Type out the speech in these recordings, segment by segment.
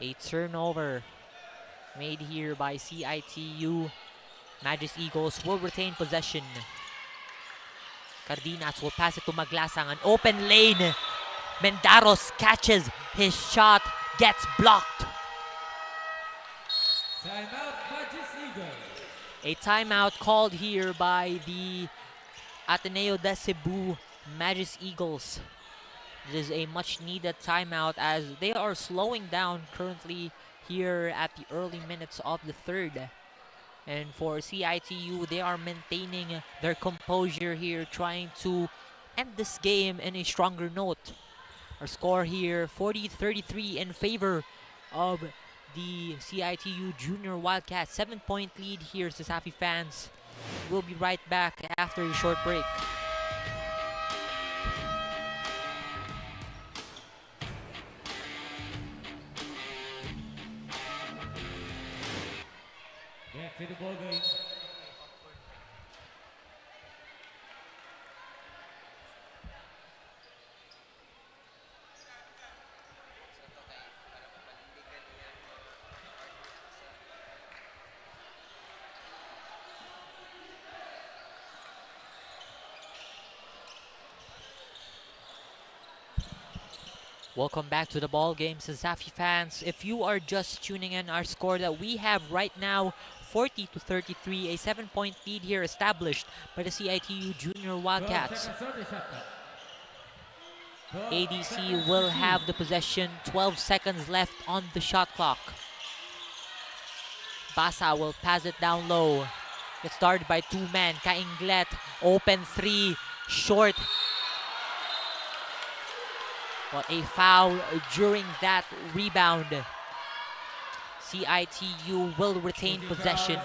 A turnover made here by CIT-U. 𝐚𝐧𝐝 Eagles will retain possession. Cardenas will pass it to Maglasang. An open lane. Mendaros catches his shot, gets blocked. Timeout, 𝐚𝐧𝐝 Eagles. A timeout called here by the Ateneo de Cebu 𝐚𝐧𝐝 Eagles. It is a much needed timeout as they are slowing down currently here at the early minutes of the third. And for CIT-U, they are maintaining their composure here, trying to end this game in a stronger note. Our score here, 40-33 in favor of the CIT-U Junior Wildcats. 7-point lead here, Sasafi fans. We'll be right back after a short break. Back to the ball game. Welcome back to the ball game, Sasafi fans. If you are just tuning in, our score that we have right now, 40-33, a 7-point lead here established by the CIT-U Junior Wildcats. ADC will have the possession, 12 seconds left on the shot clock. Basa will pass it down low. It's started by two men. 𝐚𝐬𝐽𝐬, open three, short. But a foul during that rebound. CIT-U will retain possession.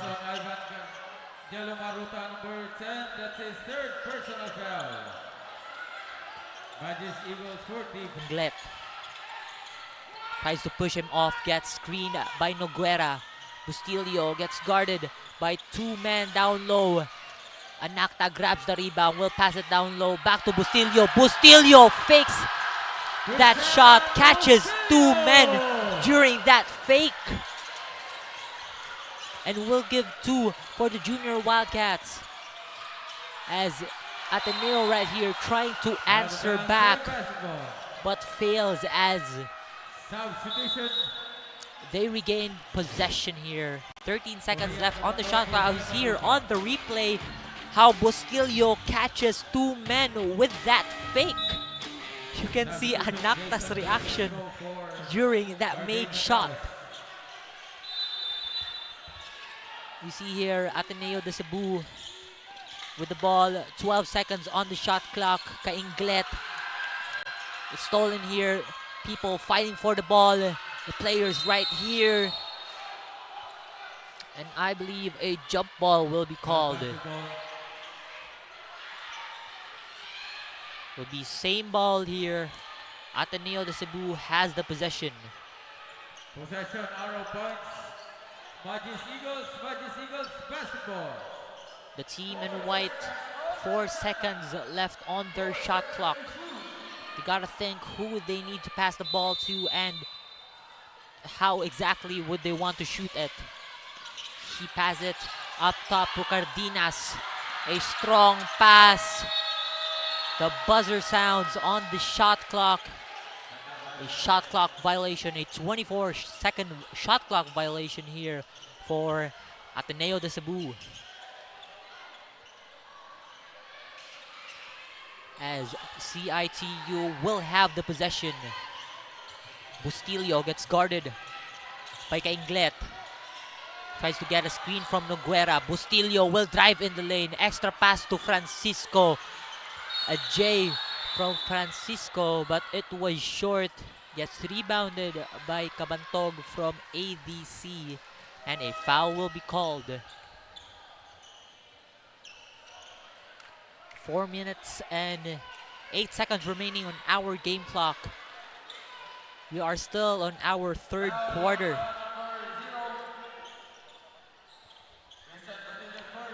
Yellow Maruta number 10, that's his third personal foul. 𝐚𝐧𝐝 Eagles 40. 𝐚𝐬𝐽𝐬 tries to push him off, gets screened by Noguera. Bustillo gets guarded by two men down low. Anacta grabs the rebound, will pass it down low, back to Bustillo. Bustillo fakes that shot, catches two men during that fake. And will give two for the Junior Wildcats. As Ateneo right here trying to answer back, but fails as Substitution. they regain possession here. 13 seconds left on the shot clock. I was here on the replay how Bustillo catches two men with that fake. You can see Anacta's reaction during that made shot. You see here Ateneo de Cebu with the ball, 12 seconds on the shot clock. 𝐚𝐬𝐽𝐬, it's stolen here. People fighting for the ball. The players right here. And I believe a jump ball will be called. Will be same ball here. Ateneo de Cebu has the possession. Possession, arrow points. 𝐚𝐧𝐝 Eagles basketball. The team in white, 4 seconds left on their shot clock. They gotta think who they need to pass the ball to and how exactly would they want to shoot it. He passes it up top to Cardenas. A strong pass. The buzzer sounds on the shot clock. A shot clock violation, a 24-second shot clock violation here for Ateneo de Cebu. As CIT-U will have the possession. Bustillo gets guarded by 𝐚𝐬𝐽𝐬. Tries to get a screen from Noguera. Bustillo will drive in the lane. Extra pass to Francisco. A J from Francisco, but it was short. Gets rebounded by Cabantog from ADC. And a foul will be called. 4 minutes and 8 seconds remaining on our game clock. We are still on our third quarter.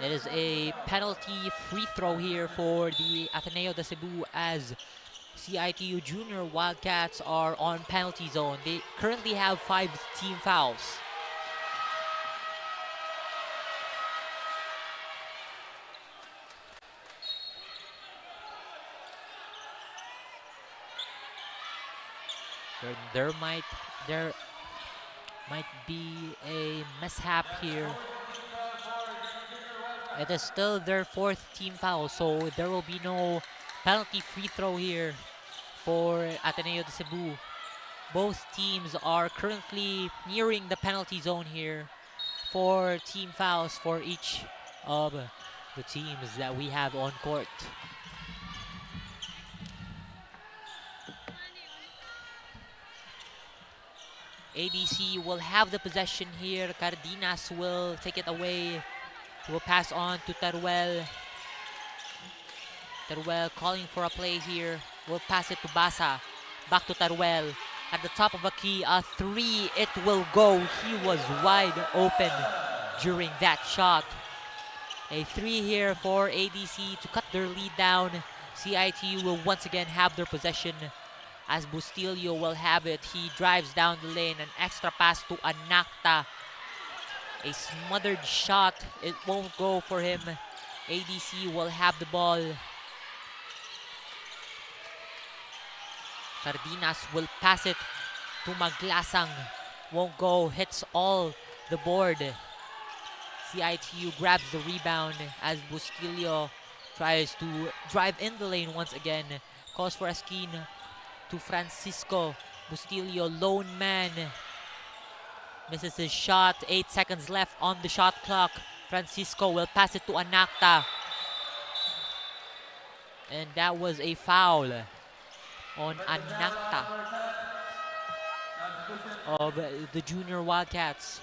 It is a penalty free throw here for the Ateneo de Cebu as CIT-U Junior Wildcats are on penalty zone. They currently have 5 team fouls. There might be a mishap here. It is still their 4th team foul, so there will be no penalty free throw here for Ateneo de Cebu. Both teams are currently nearing the penalty zone here for team fouls for each of the teams that we have on court. ADC will have the possession here. Cardenas will take it away. He will pass on to Teruel. Teruel calling for a play here. Will pass it to Basa. Back to Teruel. At the top of a key, a 3. It will go. He was wide open during that shot. A 3 here for ADC to cut their lead down. CIT-U will once again have their possession as Bustillo will have it. He drives down the lane. An extra pass to Anakta. A smothered shot. It won't go for him. ADC will have the ball. Cardenas will pass it to Maglasang. Won't go. Hits all the board. CIT-U grabs the rebound as Bustillo tries to drive in the lane once again. Calls for a screen to Francisco. Bustillo, lone man. Misses his shot. 8 seconds left on the shot clock. Francisco will pass it to Anakta. And that was a foul on Anakta of the Junior Wildcats.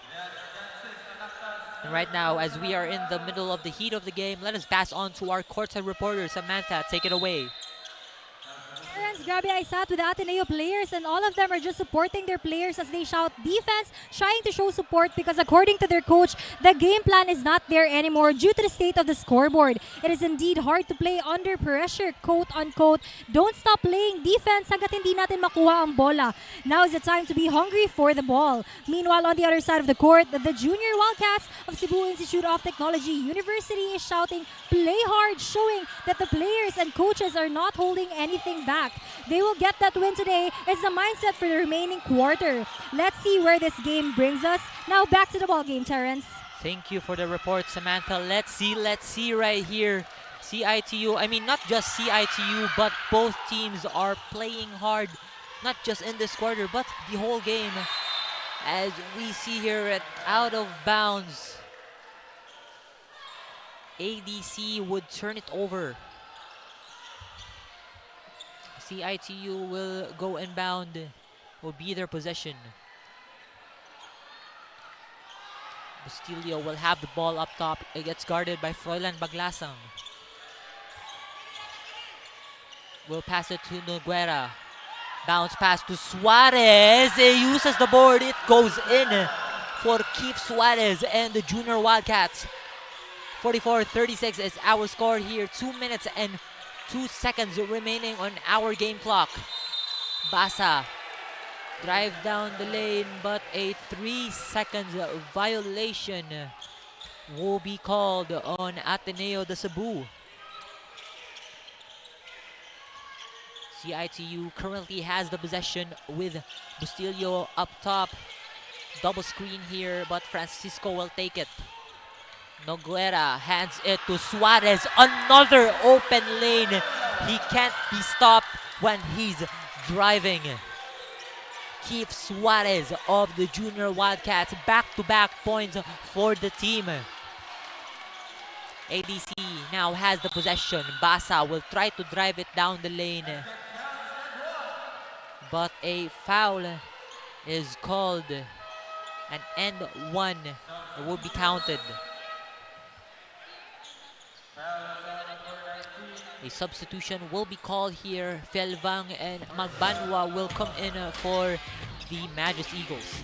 And right now, as we are in the middle of the heat of the game, let us pass on to our courtside reporter, Samantha. Take it away. Grabe, I sat with the Ateneo players and all of them are just supporting their players as they shout defense, trying to show support because according to their coach, the game plan is not there anymore due to the state of the scoreboard. It is indeed hard to play under pressure, quote unquote. Don't stop playing defense hanggat hindi natin makuha ang bola. Now is the time to be hungry for the ball. Meanwhile, on the other side of the court, the Junior Wildcats of Cebu Institute of Technology University is shouting, play hard, showing that the players and coaches are not holding anything back. They will get that win today. It's the mindset for the remaining quarter. Let's see where this game brings us. Now back to the ball game, Terrence. Thank you for the report, Samantha. Let's see right here. CIT-U, I mean not just CIT-U, but both teams are playing hard. Not just in this quarter, but the whole game. As we see here at out of bounds, ADC would turn it over. CIT-U will go inbound, will be their possession. Bustillo will have the ball up top. It gets guarded by Froilan Baglasang. Will pass it to Noguera. Bounce pass to Suarez. He uses the board. It goes in for Keith Suarez and the Junior Wildcats. 44-36 is our score here. 2 minutes and 2 seconds remaining on our game clock. Basa drive down the lane, but a 3 seconds violation will be called on Ateneo de Cebu. CIT-U currently has the possession with Bustillo up top. Double screen here, but Francisco will take it. Noguera hands it to Suarez. Another open lane. He can't be stopped when he's driving. Keith Suarez of the Junior Wildcats. Back-to-back points for the team. ADC now has the possession. Basa will try to drive it down the lane. But a foul is called. An end one will be counted. A substitution will be called here. Felvang and Magbanwa will come in for the Magus Eagles.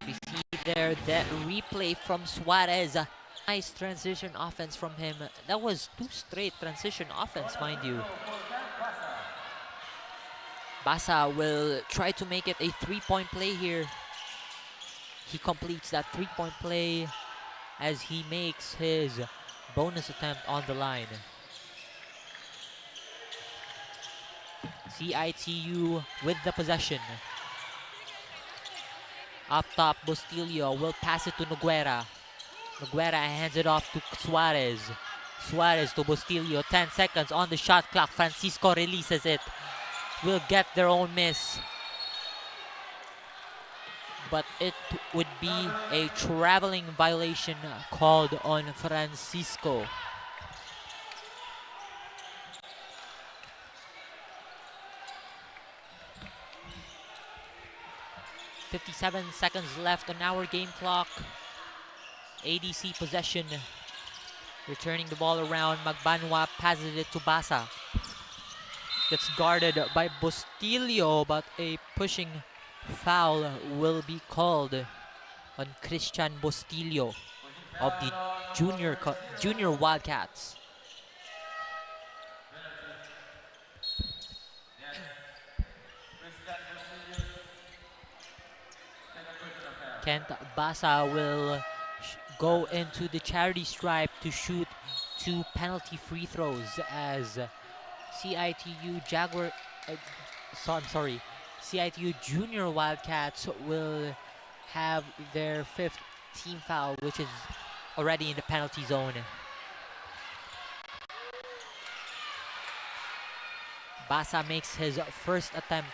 We see there that replay from Suarez Nice transition offense from him. That was 2 straight transition offense, mind you. Basa will try to make it a 3-point play here. He completes that 3-point play as he makes his bonus attempt on the line. CIT-U with the possession. Up top, Bustillo will pass it to Noguera. Noguera hands it off to Suarez. Suarez to Bustillo. 10 seconds on the shot clock. Francisco releases it. Will get their own miss. But it would be a traveling violation called on Francisco. 57 seconds left on our game clock. ADC possession. Returning the ball around. Magbanwa passes it to Basa. Gets guarded by Bustillo, but a pushing foul will be called on Christian Bustillo of the junior Wildcats. Kent Basa will go into the charity stripe to shoot 2 penalty free throws as CIT-U CIT-U Junior Wildcats will have their 5th team foul, which is already in the penalty zone. Basa makes his first attempt,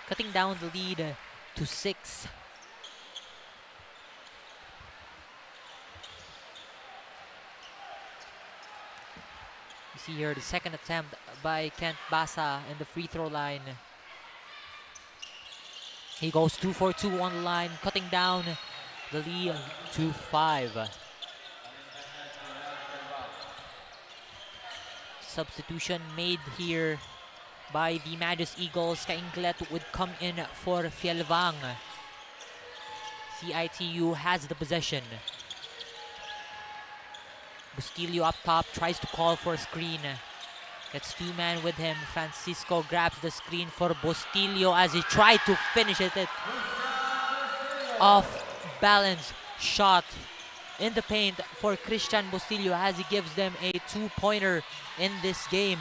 cutting down the lead to 6. You see here the second attempt by Kent Basa in the free throw line. He goes 2 for 2 on the line, cutting down the lead to 5. Substitution made here by the Magus Eagles. Kainglet would come in for Fielvang. CIT-U has the possession. Bustillo up top, tries to call for a screen. Gets 2-man with him. Francisco grabs the screen for Bustillo as he tried to finish it. Off balance shot in the paint for Christian Bustillo as he gives them a 2-pointer in this game.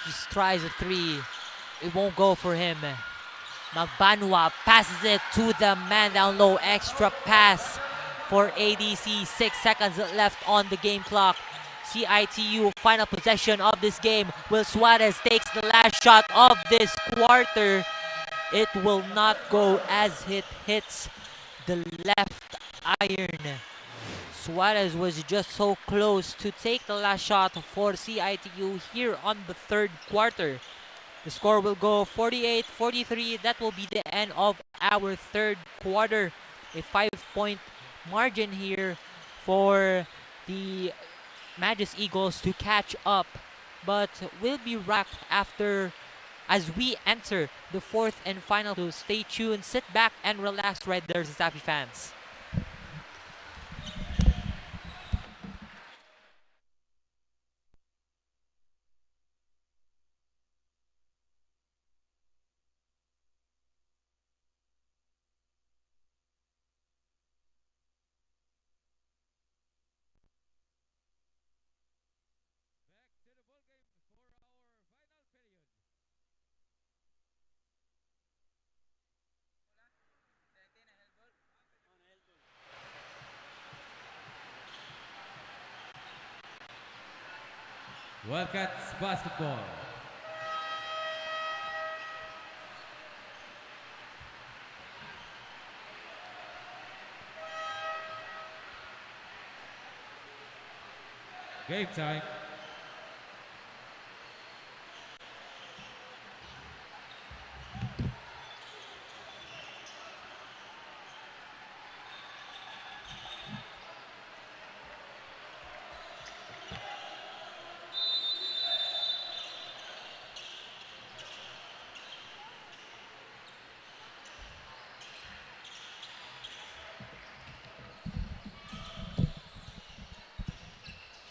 He tries a 3. It won't go for him. Magbanwa passes it to the man down low. Extra pass for ADC. 6 seconds left on the game clock. CIT-U final possession of this game. Will Suarez takes the last shot of this quarter. It will not go as it hits the left iron. Suarez was just so close to take the last shot for CIT-U here on the 3rd quarter. The score will go 48-43. That will be the end of our 3rd quarter. A 5-point margin here for the Magus Eagles to catch up. But we'll be back after as we enter the 4th and final. So stay tuned, sit back and relax right there, Zappy fans. Wildcats basketball. Game time.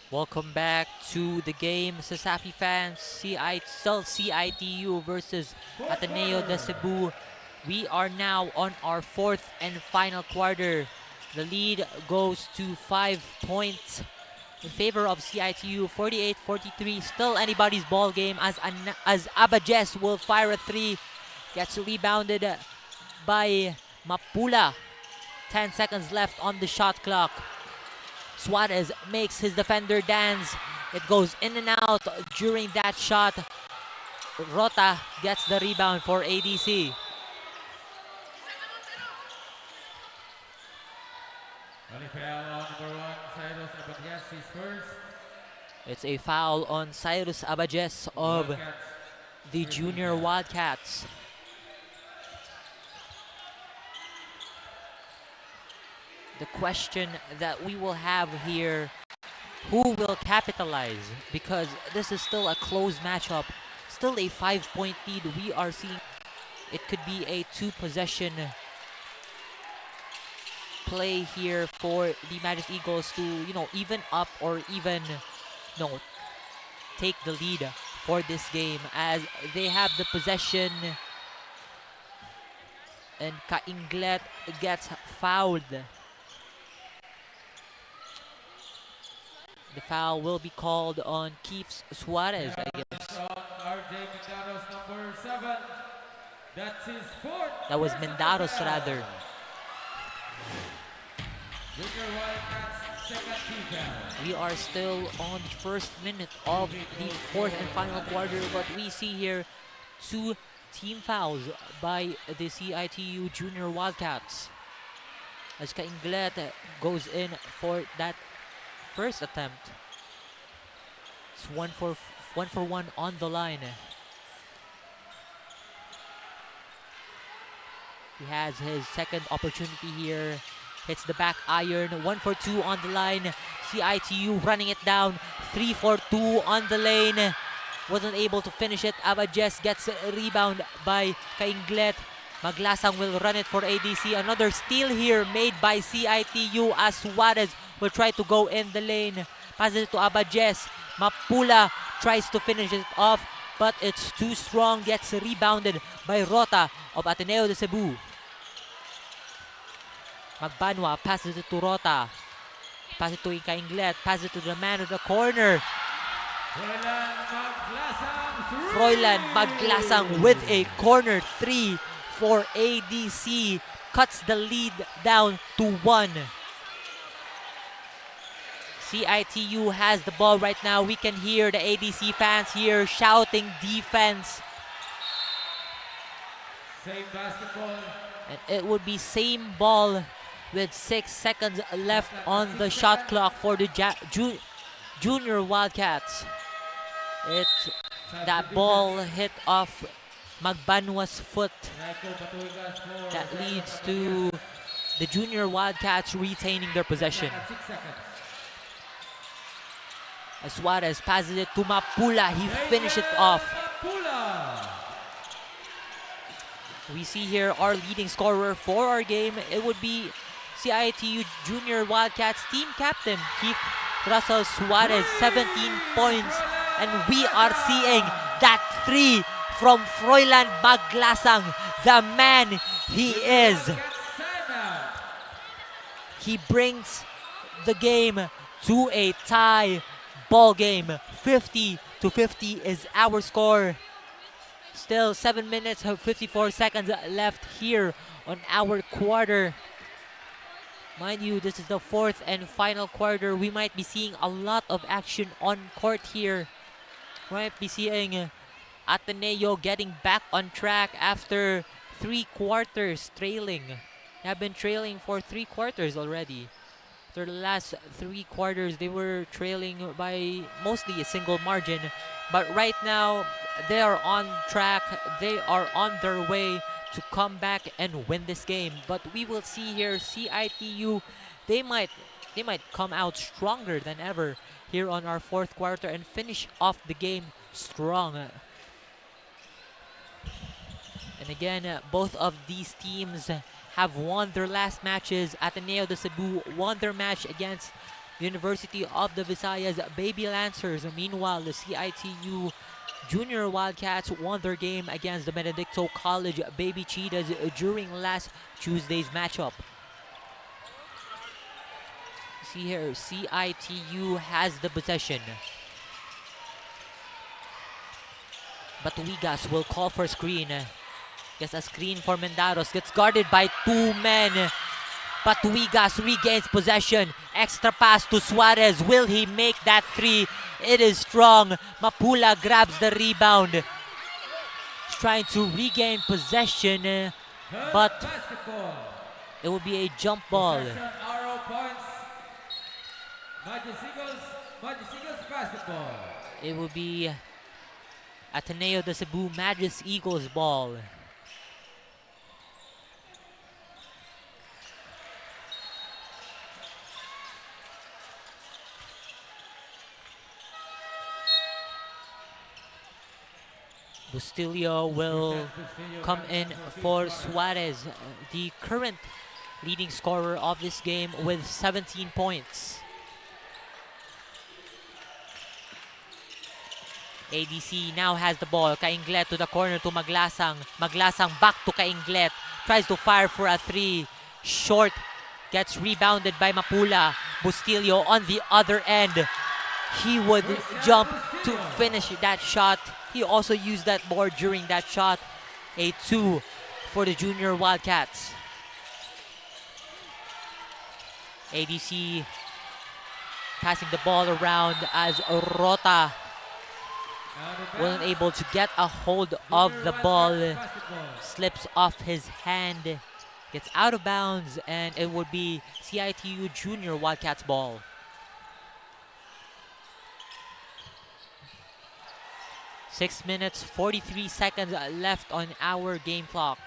Welcome back to the game, Sasapi fans. CIT-U versus Ateneo de Cebu. We are now on our fourth and final quarter. The lead goes to 5 points in favor of CIT-U, 48-43. Still anybody's ball game as 𝐴𝐴𝐵 will fire a three. Gets rebounded by Mapula. 10 seconds left on the shot clock. Suarez makes his defender dance. It goes in and out during that shot. Rota gets the rebound for ADC. It's a foul on Cyrus 𝐴𝐵 of the Junior Wildcats. The question that we will have here, who will capitalize? Because this is still a close matchup, still a 5-point lead. We are seeing it could be a 2-possession play here for the Majesty Eagles to, even up or even, take the lead for this game as they have the possession. And 𝐁𝐸 gets fouled. The foul will be called on Keeps Suarez, I guess. That was Mendaros, rather. We are still on the first minute of the fourth and final quarter, but we see here 2 team fouls by the CIT-U Junior Wildcats as 𝐁𝐸 goes in for that first attempt. It's one for one on the line. He has his second opportunity here. Hits the back iron. 1 for 2 on the line. CIT-U running it down. 3 for 2 on the lane. Wasn't able to finish it. 𝐴𝐵 gets a rebound by 𝐁𝐸. Maglasang will run it for ADC. Another steal here made by CIT-U as Suarez will try to go in the lane. Passes it to 𝐴𝐵. Mapula tries to finish it off, but it's too strong. Gets rebounded by Rota of Ateneo de Cebu. Magbanwa passes it to Rota. Passes it to 𝐁𝐸. Passes it to the man in the corner. Froilan Maglasang with a corner 3 for ADC. Cuts the lead down to 1. CIT-U has the ball right now. We can hear the ADC fans here shouting defense. Same basketball. And it would be same ball with 6 seconds left on the shot clock for the Junior Wildcats. It's that ball hit off Magbanwa's foot. That leads to the Junior Wildcats retaining their possession. As Suarez passes it to Mapula, he finishes it off. We see here our leading scorer for our game. It would be CIT-U Junior Wildcats team captain, Keith Russell Suarez, 17 points. And we are seeing that 3 from Froilan Maglasang, the man he is. He brings the game to a tie ball game. 50-50 is our score. Still 7 minutes and 54 seconds left here on our quarter. Mind you, this is the fourth and final quarter. We might be seeing a lot of action on court here. We might be seeing Ateneo getting back on track after 3 quarters trailing. They have been trailing for 3 quarters already. For the last 3 quarters, they were trailing by mostly a single margin. But right now, they are on track. They are on their way to come back and win this game. But we will see here, CIT-U, they might come out stronger than ever here on our fourth quarter and finish off the game strong. And again, both of these teams have won their last matches. Ateneo de Cebu won their match against University of the Visayas Baby Lancers. Meanwhile, the CIT-U Junior Wildcats won their game against the Benedicto College Baby Cheetahs during last Tuesday's matchup. See here, CIT-U has the possession. Batuigas will call for a screen. Gets a screen for Mendaros. Gets guarded by two men. Batuigas regains possession. Extra pass to Suarez. Will he make that three? It is strong. Mapula grabs the rebound. He's trying to regain possession, but it will be a jump ball. Arrow points. Magic Eagles basketball. It will be Ateneo de Cebu Magic Eagles ball. Bustillo will come in for Suarez, the current leading scorer of this game with 17 points. ADC now has the ball. Cainglet to the corner to Maglasang. Maglasang back to Cainglet. Tries to fire for a three. Short. Gets rebounded by Mapula. Bustillo on the other end. He would jump to finish that shot. He also used that board during that shot. A 2 for the Junior Wildcats. ADC passing the ball around as Rota wasn't able to get a hold of the ball. Slips off his hand. Gets out of bounds, and it would be CIT-U Junior Wildcats ball. Six minutes, 43 seconds left on our game clock.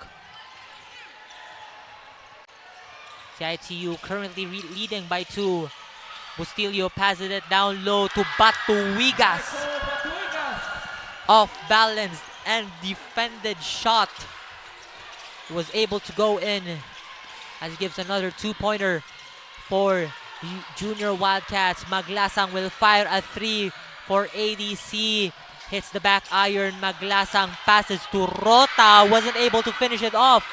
CIT-U currently leading by 2. Bustillo passes it down low to Batuigas. Off balance and defended shot. Was able to go in as he gives another 2-pointer for the Junior Wildcats. Maglasang will fire a 3 for ADC. Hits the back iron. Maglasang passes to Rota. Wasn't able to finish it off.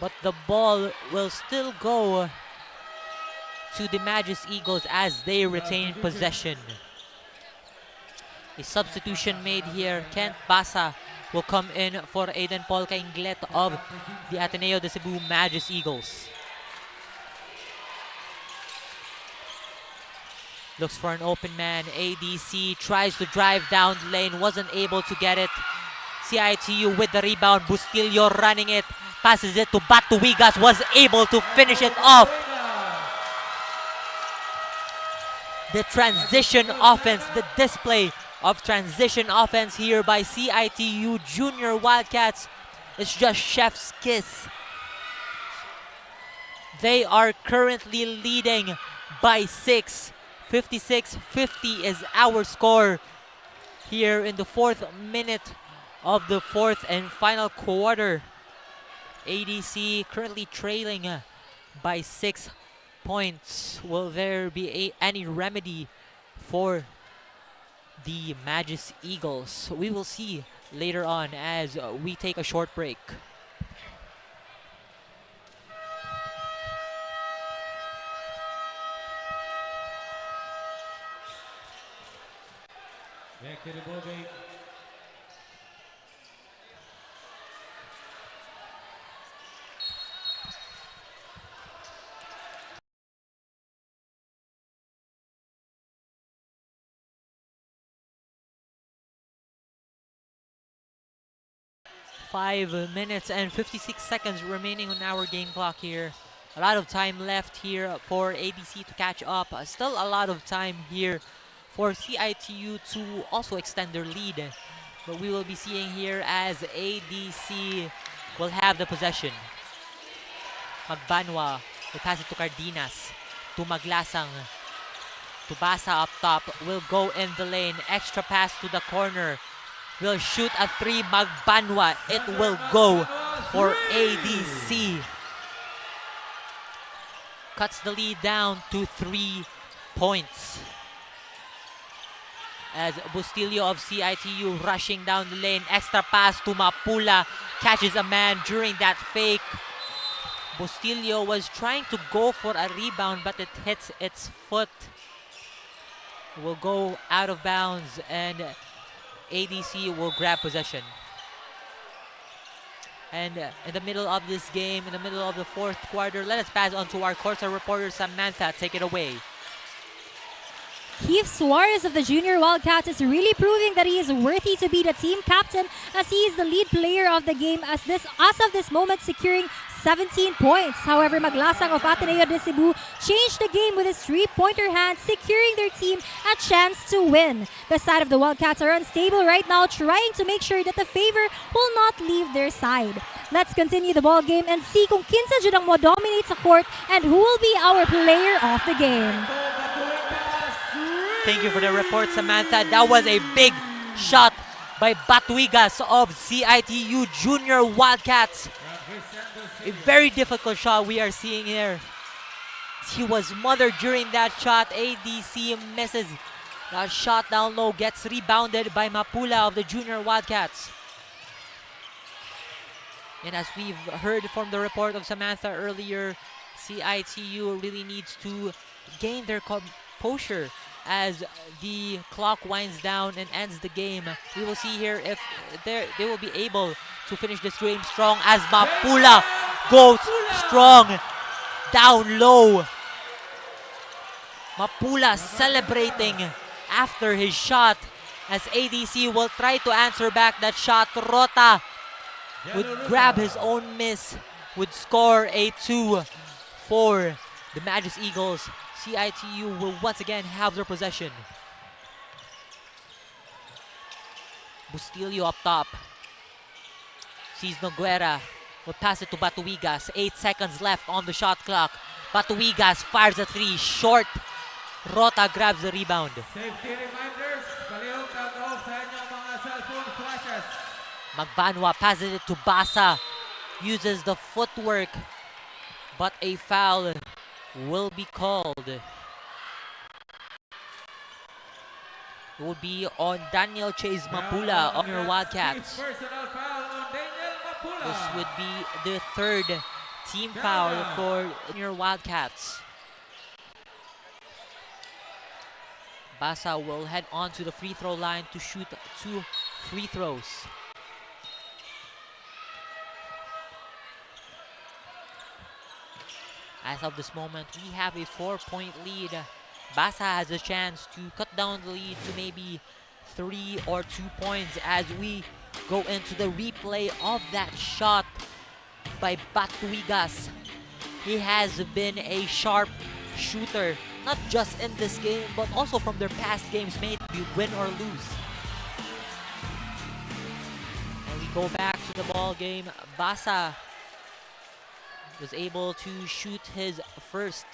But the ball will still go to the Magic Eagles as they retain possession. A substitution made here. Kent Basa will come in for Aiden Paul Cainglet of the Ateneo de Cebu Magic Eagles. Looks for an open man. ADC tries to drive down the lane. Wasn't able to get it. CIT-U with the rebound. Bustillo running it. Passes it to Batuigas. Was able to finish it off. The transition offense. The display of transition offense here by CIT-U Junior Wildcats. It's just chef's kiss. They are currently leading by 6. 56-50 is our score here in the 4th minute of the 4th and final quarter. ADC currently trailing by 6 points. Will there be any remedy for the Magic Eagles? We will see later on as we take a short break. Back to the ball game. Five minutes and 56 seconds remaining on our game clock here. A lot of time left here for ADC to catch up. Still a lot of time here for CIT-U to also extend their lead. But we will be seeing here as ADC will have the possession. Magbanwa will pass it to Cardenas. To Maglasang. To Basa up top. Will go in the lane. Extra pass to the corner. Will shoot a 3. Magbanwa. It will go for ADC. cuts the lead down to 3 points. As Bustillo of CIT-U rushing down the lane, extra pass to Mapula, catches a man during that fake. Bustillo was trying to go for a rebound, but it hits its foot. It will go out of bounds, and ADC will grab possession. And in the middle of this game, in the middle of the fourth quarter, let us pass on to our courtside reporter, Samantha. Take it away. Keith Suarez of the Junior Wildcats is really proving that he is worthy to be the team captain, as he is the lead player of the game as of this moment, securing 17 points. However, Maglasang of Ateneo de Cebu changed the game with his three-pointer hand, securing their team a chance to win. The side of the Wildcats are unstable right now, trying to make sure that the favor will not leave their side. Let's continue the ball game and see kung kinsa jud ang mo dominate sa court and who will be our player of the game. Thank you for the report, Samantha. That was a big shot by Batuigas of CIT-U Junior Wildcats. A very difficult shot we are seeing here. He was smothered during that shot. ADC misses. That shot down low gets rebounded by Mapula of the Junior Wildcats. And as we've heard from the report of Samantha earlier, CIT-U really needs to gain their composure as the clock winds down and ends the game. We will see here if they will be able to finish this game strong as Mapula goes strong down low. Mapula celebrating after his shot as ADC will try to answer back that shot. Rota would grab his own miss, would score a 2 for the Magus Eagles. CIT-U will once again have their possession. Bustillo up top. Sees Noguera. Will pass it to Batuigas. 8 seconds left on the shot clock. Batuigas fires a 3. Short. Rota grabs the rebound. Safety reminders. Palihog tag-off sa inyong mga cellphone flashes. Magbanwa passes it to Basa. Uses the footwork, but a foul will be called. It will be on Daniel Chase Mapula on your Wildcats. Personal foul on Daniel Mapula. This would be the third team foul for your Wildcats. Basa will head on to the free throw line to shoot 2 free throws. As of this moment, we have a 4-point lead. Basa has a chance to cut down the lead to maybe 3 or 2 points as we go into the replay of that shot by Batuigas. He has been a sharp shooter, not just in this game, but also from their past games, may it be win or lose. And we go back to the ball game. Basa was able to shoot his first.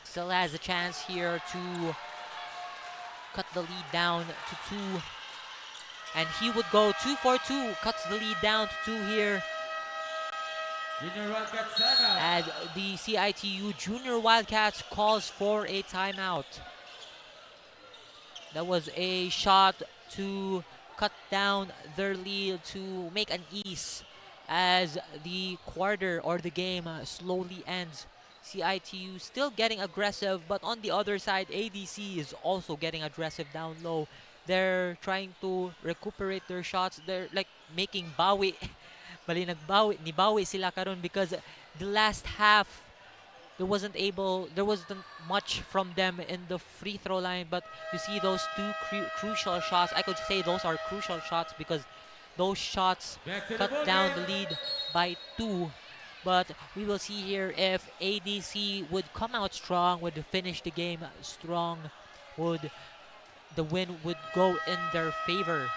Still has a chance here to cut the lead down to 2. And he would go 2 for 2, cuts the lead down to 2 here. Junior Wildcats timeout. As the CIT-U Junior Wildcats calls for a timeout. That was a shot to cut down their lead, to make an ease as the quarter or the game slowly ends. CIT-U still getting aggressive, but on the other side, ADC is also getting aggressive down low. They're trying to recuperate their shots. They're like making bawi. Bali nibawi sila karon because the last half there wasn't much from them in the free throw line, but you see those 2 crucial shots. I could say those are crucial shots because those shots cut down the lead by 2. But we will see here if ADC would come out strong, would finish the game strong, the win would go in their favor.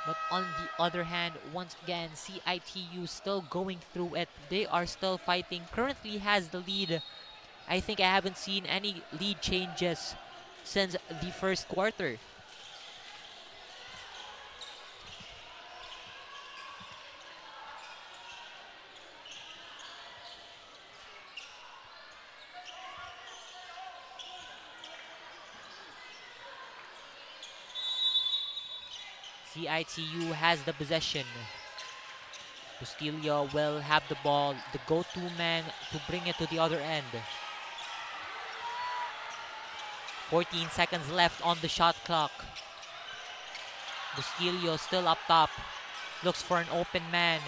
But on the other hand, once again, CIT-U still going through it. They are still fighting. Currently has the lead. I think I haven't seen any lead changes since the first quarter. CIT-U has the possession. Bustillo will have the ball, the go-to man to bring it to the other end. 14 seconds left on the shot clock. Bustillo still up top. Looks for an open man.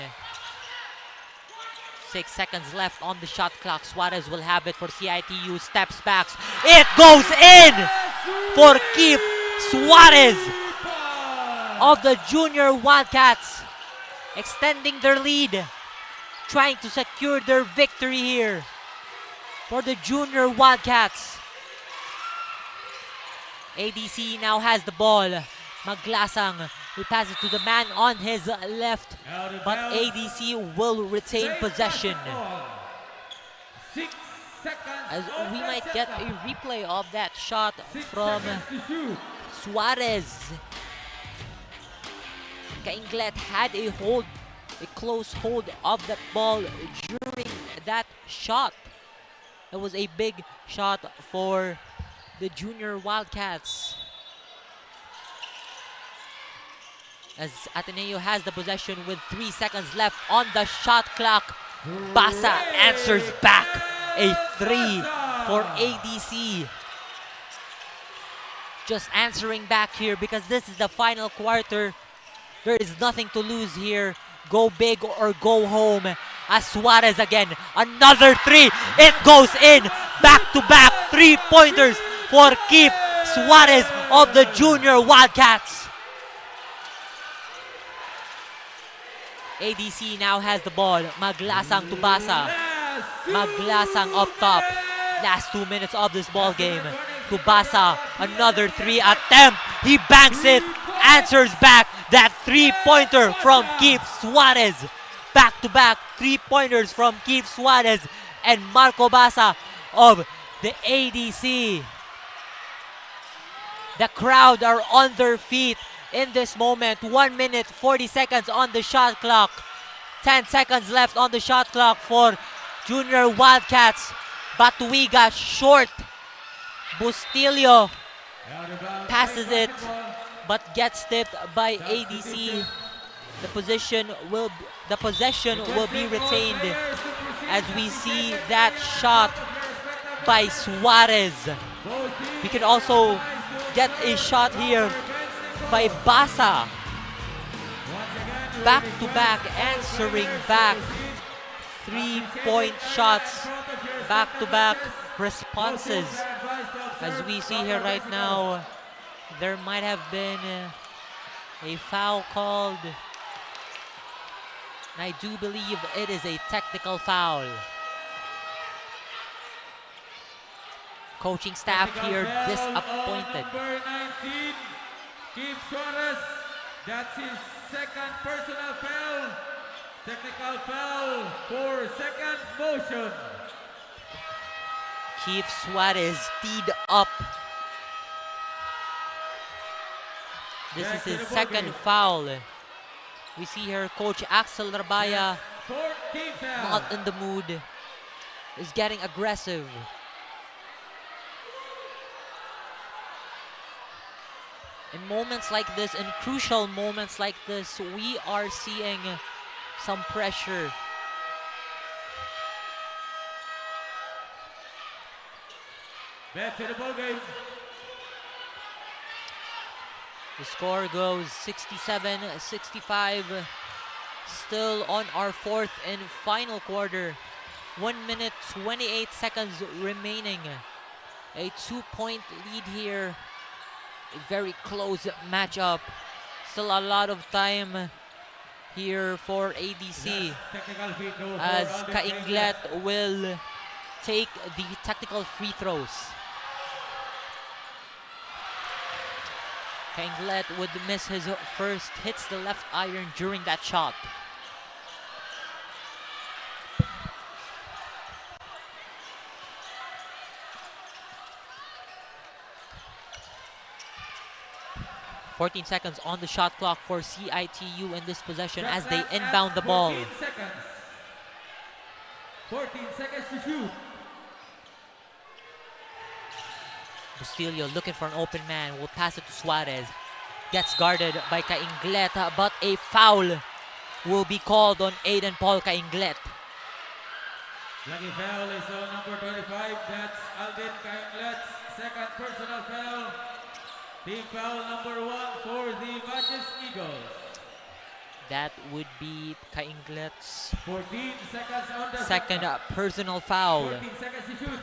6 seconds left on the shot clock. Suarez will have it for CIT-U. Steps back. It goes in for Keith Suarez of the Junior Wildcats. Extending their lead. Trying to secure their victory here for the Junior Wildcats. ADC now has the ball. Maglasang will pass it to the man on his left, but ADC will retain possession. 6 seconds. As we might get a replay of that shot from Suarez. 𝐁𝐬𝐬 had a close hold of that ball during that shot. It was a big shot for the Junior Wildcats. As Ateneo has the possession with 3 seconds left on the shot clock. Basa answers back. A 3 for ADC. Just answering back here because this is the final quarter. There is nothing to lose here. Go big or go home. As Suarez again, another 3. It goes in. Back-to-back 3-pointers for Keith Suarez of the Junior Wildcats. ADC now has the ball. Maglasang to Basa. Maglasang up top. Last 2 minutes of this ball game. To Basa. Another 3 attempt. He banks it. Answers back. That 3-pointer from Keith Suarez. Back-to-back 3-pointers from Keith Suarez and Marco Basa of the ADC. The crowd are on their feet in this moment. 1 minute, 40 seconds on the shot clock. 10 seconds left on the shot clock for Junior Wildcats. Batuiga short. Bustillo passes it, but gets tipped by ADC. The possession will be retained as we see that shot by Suarez. We can also get a shot here by Basa. Back-to-back, answering back. 3-point shots. Back-to-back responses. As we see here right now, there might have been a foul called. And I do believe it is a technical foul. Coaching staff here disappointed. Number 19, Keith Suarez. That's his second personal foul. Technical foul for second motion. Keith Suarez teed up. This is his second foul. We see here Coach Axel Rabaya, not in the mood, is getting aggressive. In moments like this, in crucial moments like this, we are seeing some pressure. Back to the ball game. The score goes 67-65. Still on our fourth and final quarter. 1 minute, 28 seconds remaining. A 2-point lead here. A very close matchup. Still a lot of time here for ADC. As 𝐁𝐬𝐬 will take the technical free throws. 𝐁𝐬𝐬 would miss his first, hits the left iron during that shot. $14 seconds on the shot clock for CIT-U in this possession as they inbound the ball. 14 seconds to shoot. Bustillo looking for an open man, will pass it to Suarez. Gets guarded by 𝐿𝐴𝐬𝐬, but a foul will be called on Aiden Paul 𝐿𝐴𝐬𝐬. Lucky foul is on number 25. That's Alvin 𝐿𝐴𝐬𝐬's second personal foul. Team foul number 1 for the Majestic Eagles. That would be 𝐿𝐴𝐬𝐬's 14 seconds on the second shot. personal foul. 14 seconds to shoot.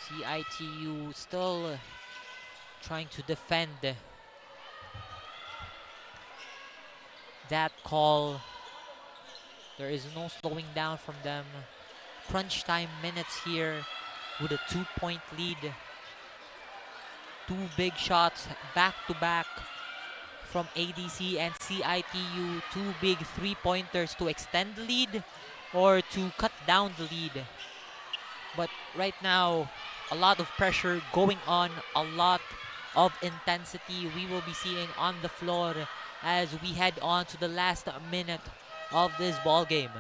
CIT-U still trying to defend that call. There is no slowing down from them. Crunch time minutes here with a 2-point lead. 2 big shots back to back from ADC and CIT-U. 2 big 3-pointers to extend the lead or to cut down the lead. But right now, a lot of pressure going on, a lot of intensity we will be seeing on the floor as we head on to the last minute of this ball game.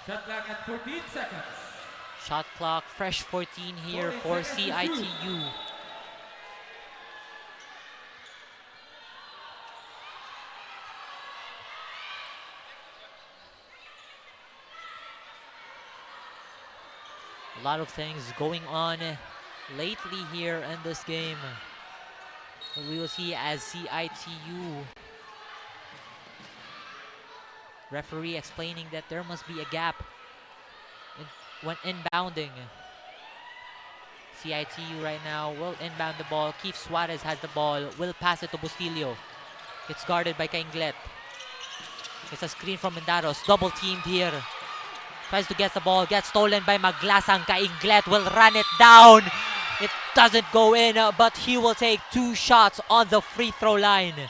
Shot clock at 14 seconds. Shot clock, fresh 14 here for CIT-U. A lot of things going on lately here in this game. We will see as CIT-U referee explaining that there must be a gap when inbounding. CIT-U right now will inbound the ball. Keith Suarez has the ball, will pass it to Bustillo. It's guarded by 𝐿𝐴𝐬𝐬. It's a screen from Mendaros, double teamed here. Tries to get the ball, gets stolen by Maglasang. 𝐿𝐴𝐬𝐬 will run it down. It doesn't go in, but he will take 2 shots on the free throw line.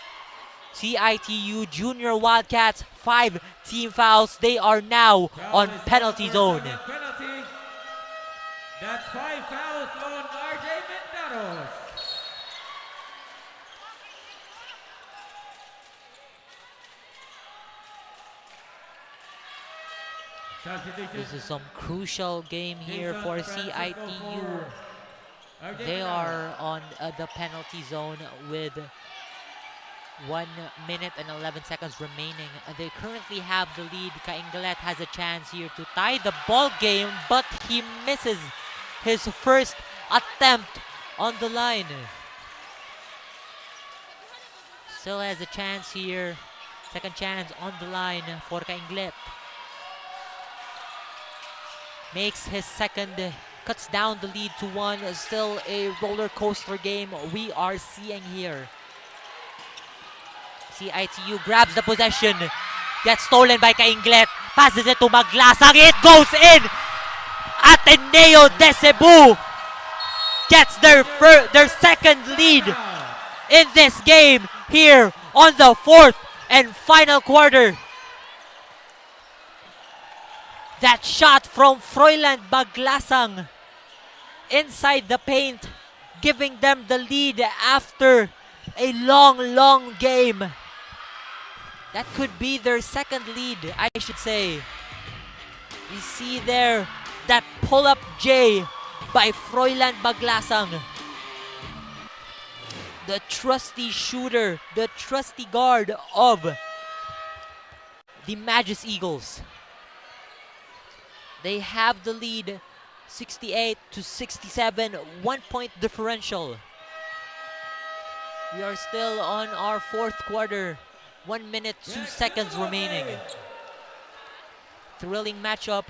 CIT-U Junior Wildcats, 5 team fouls. They are now on penalty zone. Penalty. That's 5 fouls on RJ Mendaros. This is some crucial game here for CIT-U. They are on the penalty zone with 1 minute and 11 seconds remaining. They currently have the lead. 𝐿𝐴𝐬𝐬 has a chance here to tie the ball game, but he misses his first attempt on the line. Still has a chance here. Second chance on the line for 𝐿𝐴𝐬𝐬. Makes his second, cuts down the lead to 1. Still a roller coaster game we are seeing here. CIT-U grabs the possession, gets stolen by 𝐿𝐴𝐬𝐬, passes it to Maglasang. It goes in. Ateneo de Cebu gets their second lead in this game here on the 4th and final quarter. That shot from Froilan Maglasang inside the paint, giving them the lead after a long game. That could be their second lead, I should say. We see there that pull-up J by Froilan Maglasang. The trusty shooter, the trusty guard of the Majestic Eagles. They have the lead 68-67, 1-point differential. We are still on our 4th quarter. 1 minute, 2 seconds remaining. Thrilling matchup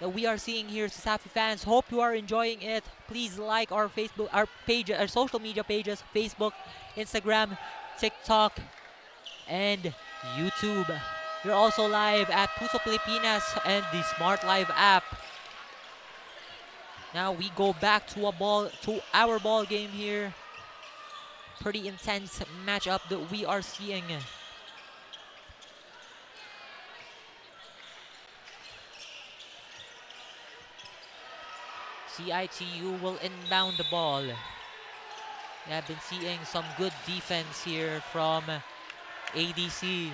that we are seeing here, Sasafi fans. Hope you are enjoying it. Please like our Facebook, our page, our social media pages, Facebook, Instagram, TikTok, and YouTube. We're also live at Puso Pilipinas and the Smart Live app. Now we go back to our ball game here. pretty intense matchup that we are seeing. CIT-U will inbound the ball. We have been seeing some good defense here from ADC.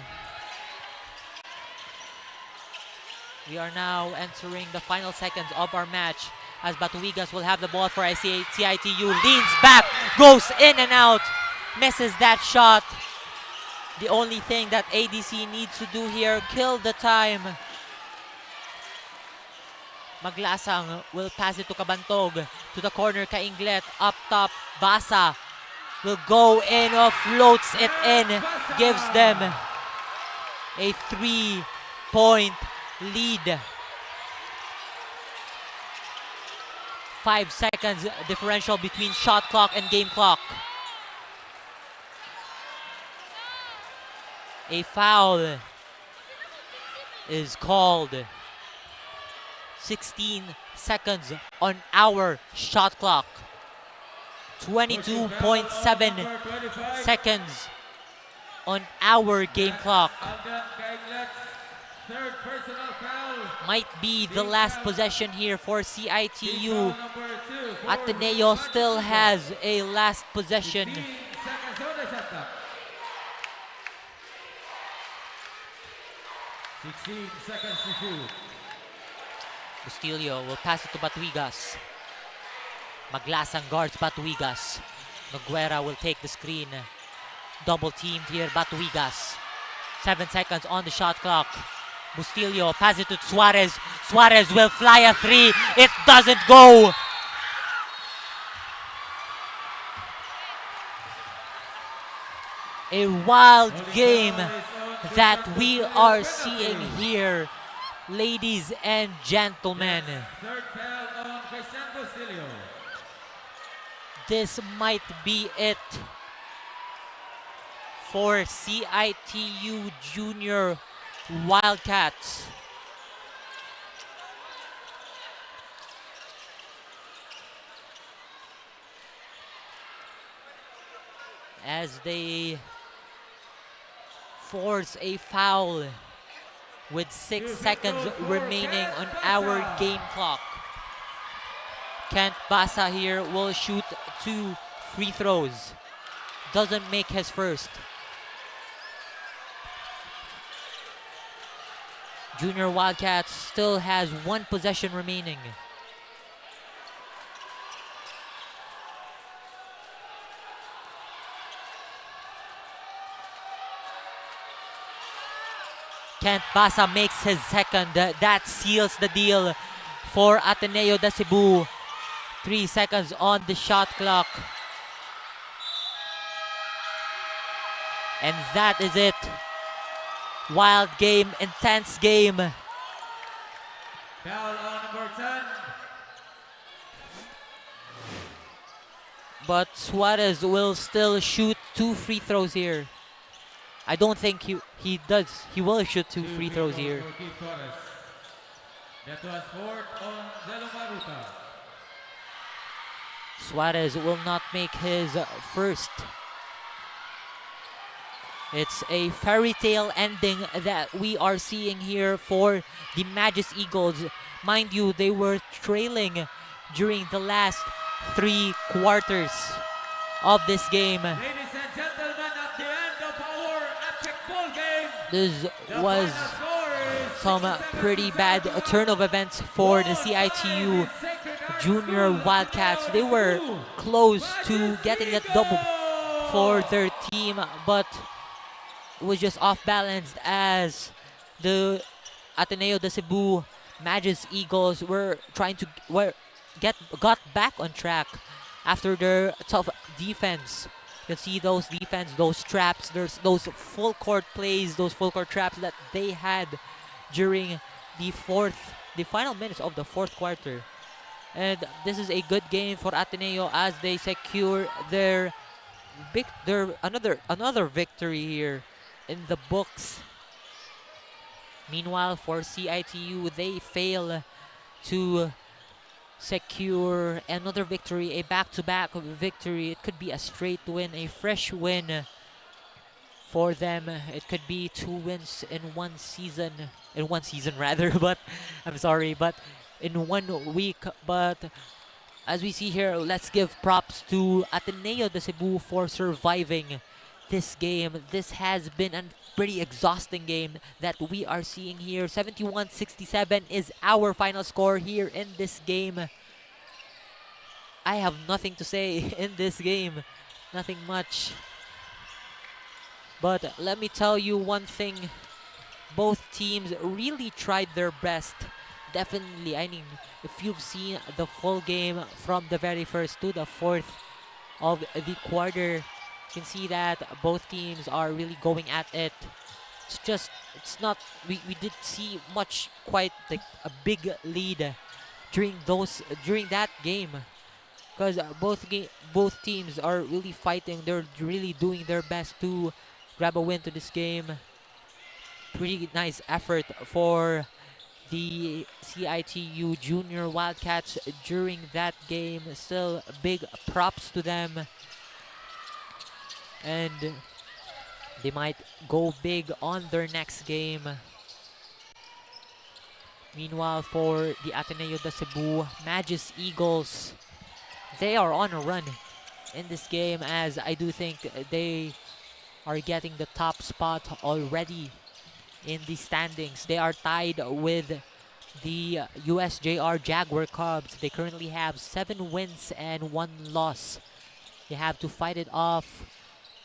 We are now entering the final seconds of our match as Batuigas will have the ball for CIT-U. Leans back, goes in and out, misses that shot. The only thing that ADC needs to do here, kill the time. Maglasang will pass it to Kabantog, to the corner, Kainglet, up top, Basa will go in, floats it in, gives them a 3-point lead. 5 seconds differential between shot clock and game clock. A foul is called. 16 seconds on our shot clock. 22.7 seconds on our game clock. Might be the last possession here for CIT-U. Ateneo still has a last possession. 16 seconds to shoot. Bustillo will pass it to Batuigas. Maglasang guards Batuigas. Noguera will take the screen. Double teamed here, Batuigas. 7 seconds on the shot clock. Bustillo pass it to Suarez. Suarez will fly a 3. It doesn't go. A wild game that we are seeing here, ladies and gentlemen. Third foul on Christian Bustillo. This might be it for CIT-U Junior Wildcats. As they force a foul with 6 seconds remaining on our game clock. Kent Basa here will shoot 2 free throws. Doesn't make his first. Junior Wildcats still has 1 possession remaining. Kent Basa makes his second. That seals the deal for Ateneo de Cebu. 3 seconds on the shot clock. And that is it. Wild game, intense game. Foul on number 10. But Suarez will still shoot 2 free throws here. I don't think he does. He will shoot 2 free throws here. That was fourth on Zelo Maruta. Suarez will not make his first. It's a fairy tale ending that we are seeing here for the Magis Eagles. Mind you, they were trailing during the last 3 quarters of this game. Ladies and gentlemen, at the end of our epic ball game, This was some pretty bad turn of events for the CIT-U Junior Wildcats. They were close to getting that double for their team, but it was just off balanced as the Ateneo de Cebu Magis Eagles were trying to got back on track after their tough defense. You can see those defense, those traps, there's those full court plays, those full court traps that they had during the final minutes of the 4th quarter. And this is a good game for Ateneo as they secure their another victory here in the books. Meanwhile, for CIT-U, they fail to secure another victory, a back-to-back victory. It could be a straight win, a fresh win for them. It could be 2 wins in one season, rather, but I'm sorry, but in 1 week. But as we see here, let's give props to Ateneo de Cebu for surviving this game. This has been a pretty exhausting game that we are seeing here. 71-67 is our final score here in this game. I have nothing to say in this game. Nothing much. But let me tell you one thing. Both teams really tried their best. Definitely, I mean, if you've seen the full game from the very first to the fourth of the quarter, you can see that both teams are really going at it. It's not, we did see much, quite like a big lead during that game. Because both teams are really fighting. They're really doing their best to grab a win to this game. Pretty nice effort for the CIT-U Junior Wildcats during that game. Still big props to them. And they might go big on their next game. Meanwhile, for the Ateneo de Cebu Magis Eagles, they are on a run in this game, as I do think they are getting the top spot already in the standings. They are tied with the USJR Jaguar Cubs. They currently have 7 wins and 1 loss. They have to fight it off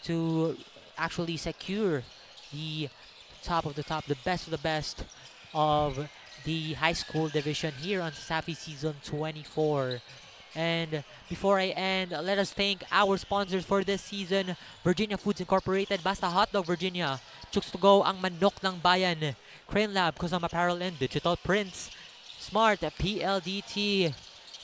to actually secure the top of the top, the best of the best of the high school division here on Safi Season 24. And before I end, let us thank our sponsors for this season: Virginia Foods Incorporated, Basta Hotdog Virginia, Chooks to Go, ang manok ng bayan, Crane Lab, Kusam Apparel and Digital Prints, Smart, PLDT,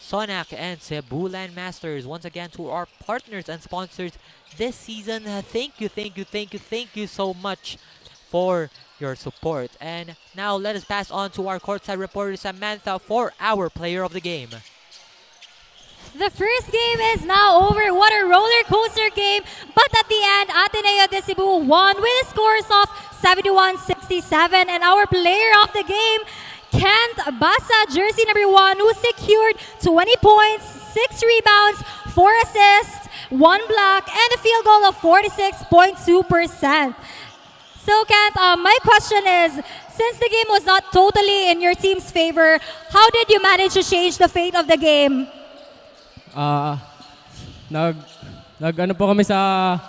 Sonac, and Cebu Land Masters. Once again, to our partners and sponsors this season, thank you so much for your support. And now let us pass on to our courtside reporter Samantha for our player of the game. The first game is now over. What a roller coaster game. But at the end, Ateneo de Cebu won with scores of 71-67. And our player of the game, Kent Basa, jersey number 1, who secured 20 points, 6 rebounds, 4 assists, 1 block, and a field goal of 46.2%. So Kent, my question is, since the game was not totally in your team's favor, how did you manage to change the fate of the game? Nag-ano po kami sa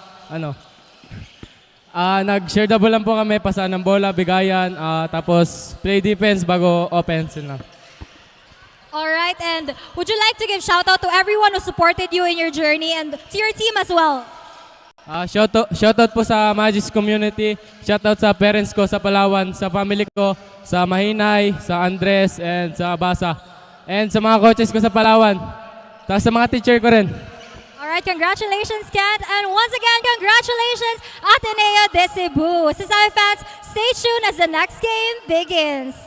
nag-share double lang po kami, pasan ng bola, bigayan, tapos play defense bago offense lang. All right, and would you like to give shout out to everyone who supported you in your journey and to your team as well? Shoutout po sa Magis community, shoutout sa parents ko sa Palawan, sa family ko, sa Mahinay, sa Andres, and sa Basa, and sa mga coaches ko sa Palawan. Tapos sa mga teacher ko rin. Alright, congratulations, Kent. And once again, congratulations, Ateneo de Cebu. Sasabi fans, stay tuned as the next game begins.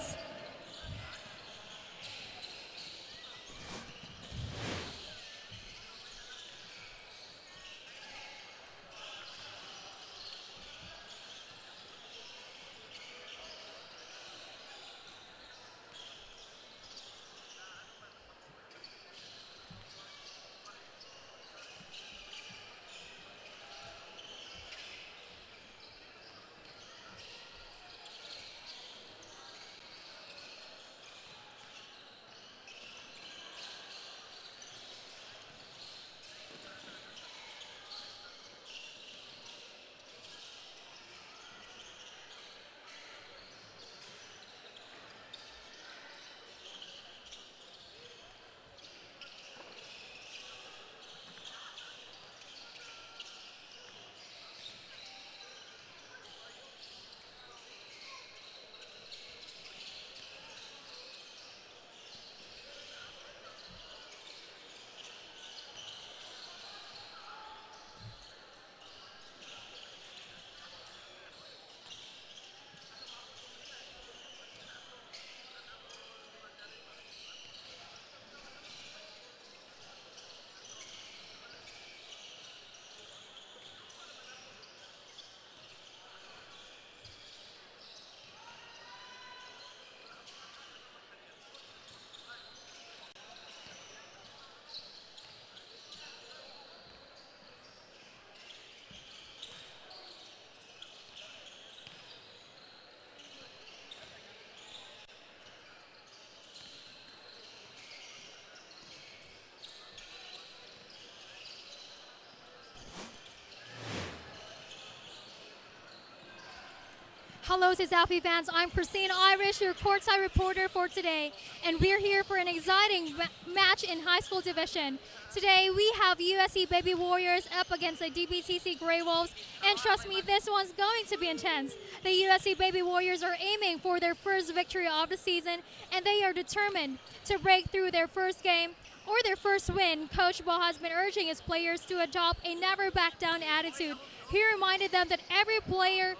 Hello, 𝐷𝐶 fans. I'm Christine Irish, your courtside reporter for today, and we're here for an exciting match in high school division. Today, we have USC Baby Warriors up against the DBTC Grey Wolves, and trust me, this one's going to be intense. The USC Baby Warriors are aiming for their first victory of the season, and they are determined to break through their first game or their first win. Coach Bo has been urging his players to adopt a never back down attitude. He reminded them that every player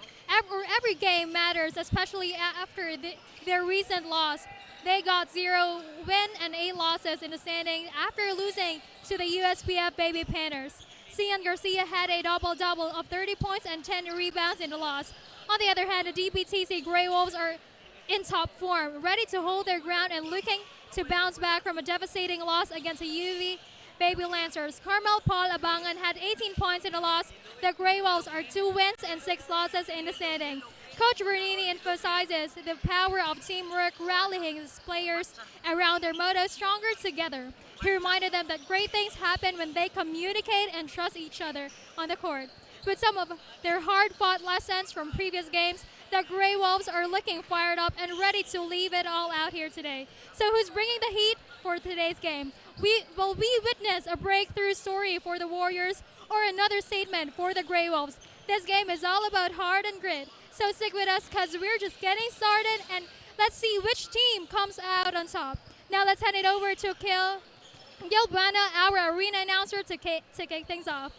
or every game matters, especially after their recent loss. They got 0 wins and 8 losses in the standing after losing to the USPF Baby Panthers. Cian Garcia had a double-double of 30 points and 10 rebounds in the loss. On the other hand, the DBTC Grey Wolves are in top form, ready to hold their ground and looking to bounce back from a devastating loss against the UV Baby Lancers. Carmel Paul Abangan had 18 points in the loss. The Grey Wolves are 2 wins and 6 losses in the standing. Coach Bernini emphasizes the power of teamwork, rallying his players around their motto, stronger together. He reminded them that great things happen when they communicate and trust each other on the court. With some of their hard-fought lessons from previous games, the Grey Wolves are looking fired up and ready to leave it all out here today. So who's bringing the heat for today's game? Will we witness a breakthrough story for the Warriors or another statement for the Grey Wolves? This game is all about heart and grit. So stick with us because we're just getting started, and let's see which team comes out on top. Now let's hand it over to Gilbana, our arena announcer, to kick things off.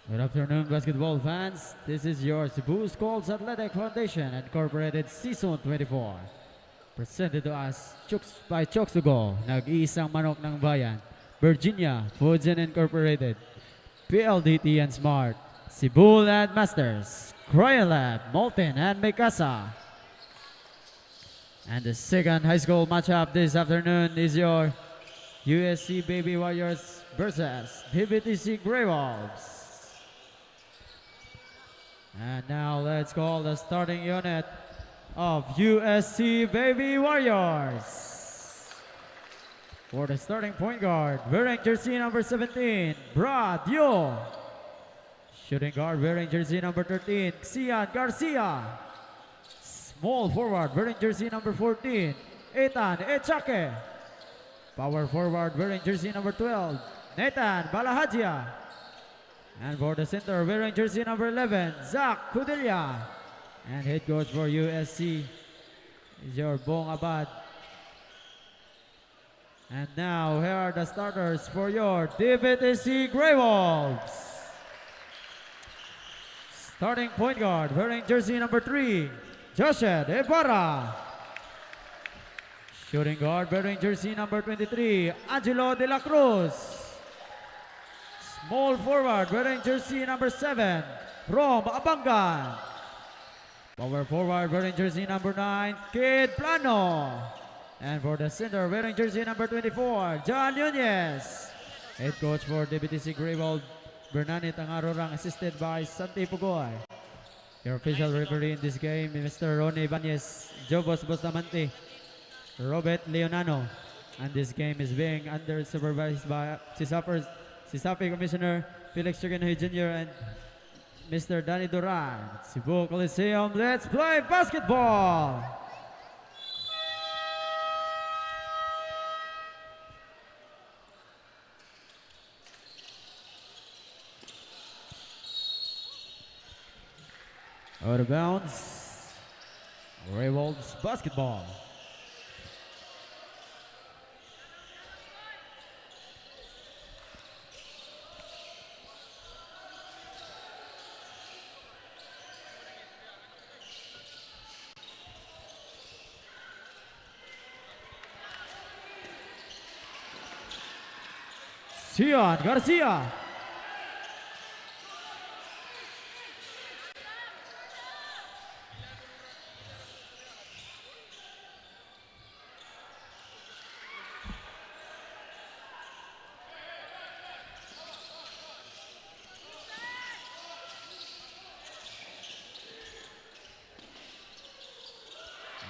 Good afternoon, basketball fans. This is your Cebu Schools Athletic Foundation Incorporated Season 24. Presented to us by 𝐁𝐨𝐲𝐬 nag-iisang manok ng bayan, Virginia Foods and Incorporated, PLDT and Smart, Cebu Land Masters, Cryon Lab, Molten and Mikasa. And the second high school matchup this afternoon is your USC Baby Warriors versus DBTC Grey Wolves. And now let's call the starting unit of USC Baby Warriors. For the starting point guard, wearing jersey number 17, Brad Yu. Shooting guard, wearing jersey number 13, Xian Garcia. Small forward, wearing jersey number 14, Ethan Echake. Power forward, wearing jersey number 12, Nathan Balahadja. And for the center, wearing jersey number 11, Zach Kudelia. And head coach for USC is your Bong Abad. And now, here are the starters for your DBTC Grey Wolves. Starting point guard, wearing jersey number 3, Joshua Ibarra. Shooting guard, wearing jersey number 23, Angelo De La Cruz. Small forward, wearing jersey number 7, Rom Abangan. Power forward, wearing jersey number 9, Kid Plano. And for the center, wearing jersey number 24, John Nunez. Head coach for DBTC Grey Wolves, Bernani Tangarorang, assisted by Santi Pugoy. Your official referee in this game, Mr. Ronnie Banyes, Jobos Bustamante, Robert Leonano. And this game is being under supervised by CISAPI Commissioner Felix Chiganoy Jr. and Mr. Danny Duran. Cebu Coliseum, let's play basketball! Out of bounds, Grey Wolves basketball. Xian Garcia.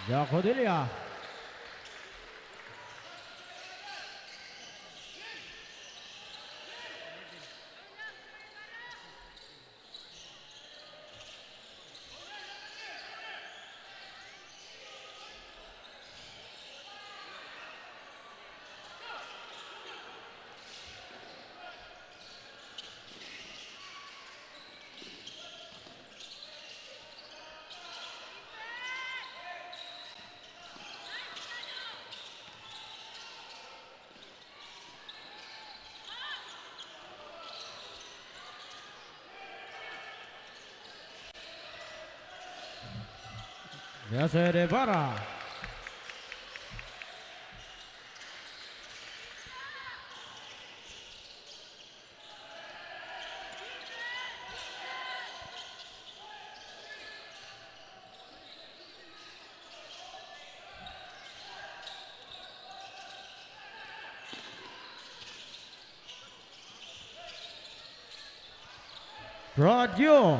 Jacodelia. Yasser Ibarra. Rod Yu.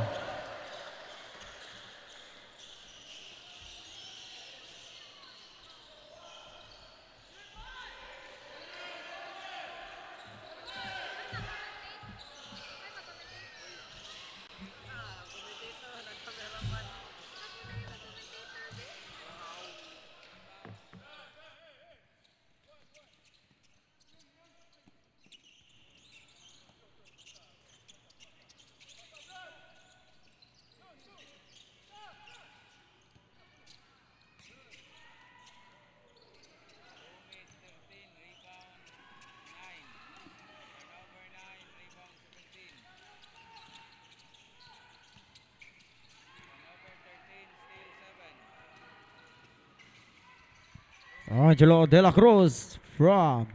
Angelo De La Cruz from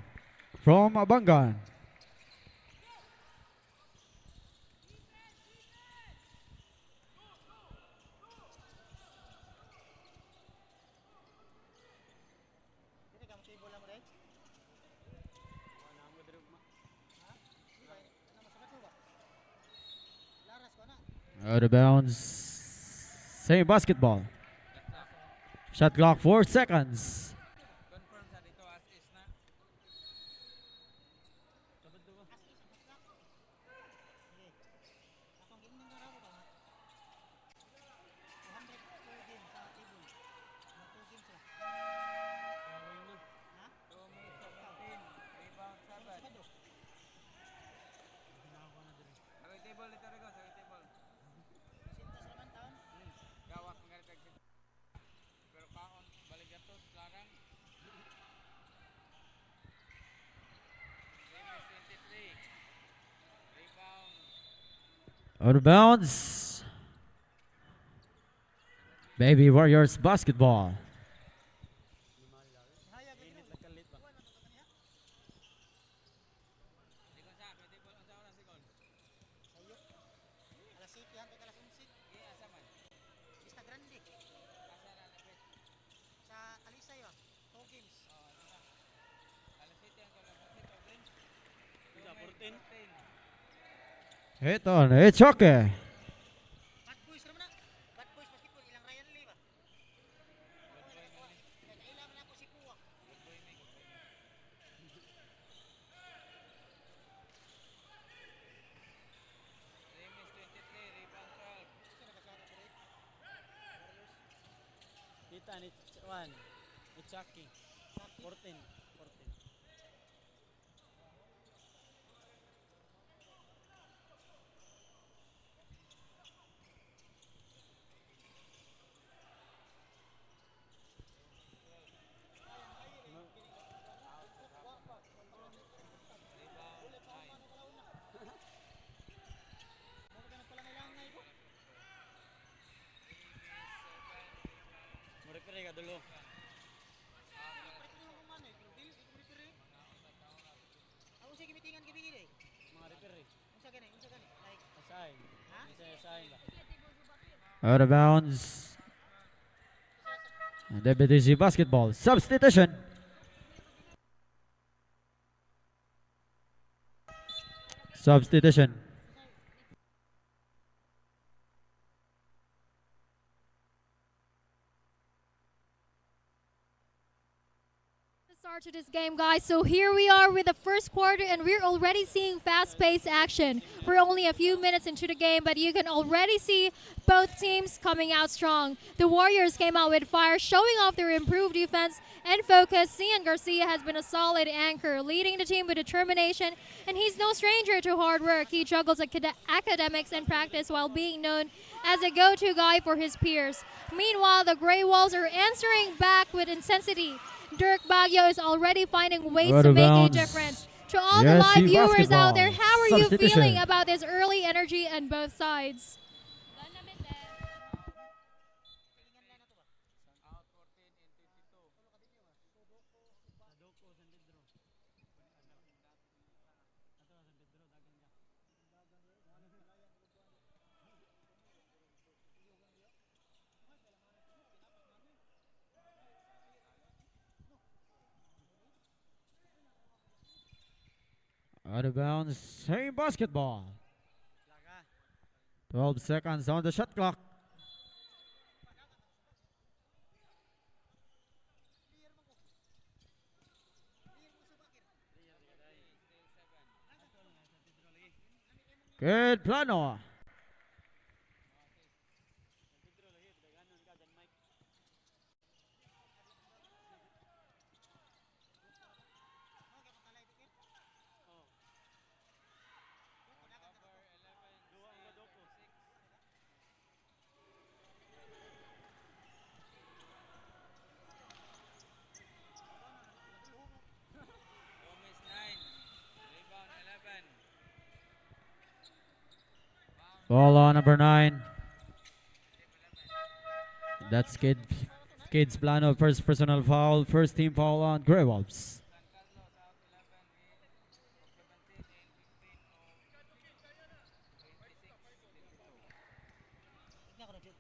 Abangan. Out of bounds. Same basketball. Shot clock 4 seconds. Out of bounds. Baby Warriors basketball. Ito, choke. Kita ni Juan, ni Chucky, 14. Muripiri ka dulu. Ako si gimitingan gabi gini. Muripiri. Unsa gani? Like assign. Ha? Assign ba? Out of bounds. DBTC basketball. Substitution. Substitution. Start to this game, guys. So here we are with the first quarter, and we're already seeing fast-paced action. We're only a few minutes into the game, but you can already see both teams coming out strong. The Warriors came out with fire, showing off their improved defense and focus. Cian Garcia has been a solid anchor, leading the team with determination, and he's no stranger to hard work. He juggles academics and practice while being known as a go-to guy for his peers. Meanwhile, the Grey Wolves are answering back with intensity. Dirk Baguio is already finding ways to make a difference. To all the live viewers out there, how are you feeling about this early energy on both sides? Out of bounds. Same basketball. 12 seconds on the shot clock. Good plano. Ball on number 9. That's Kids Plano, first personal foul. First team foul on Grey Wolves. Tignan ko na, Jud.